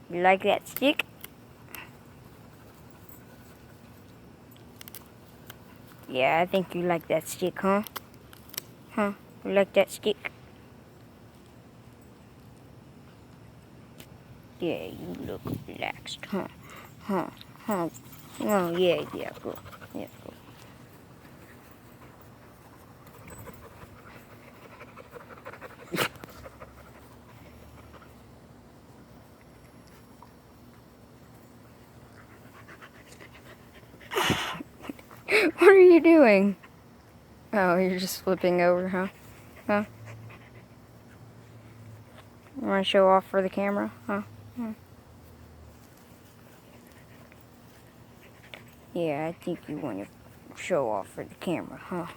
You like that stick? Yeah, I think you like that stick, huh? Huh? You like that stick? Yeah, you look relaxed, huh? Huh? Huh? Oh, yeah, good. Yeah, good. What are you doing? Oh, you're just flipping over, huh? Huh? You want to show off for the camera, huh? Yeah, I think you want to show off for the camera, huh?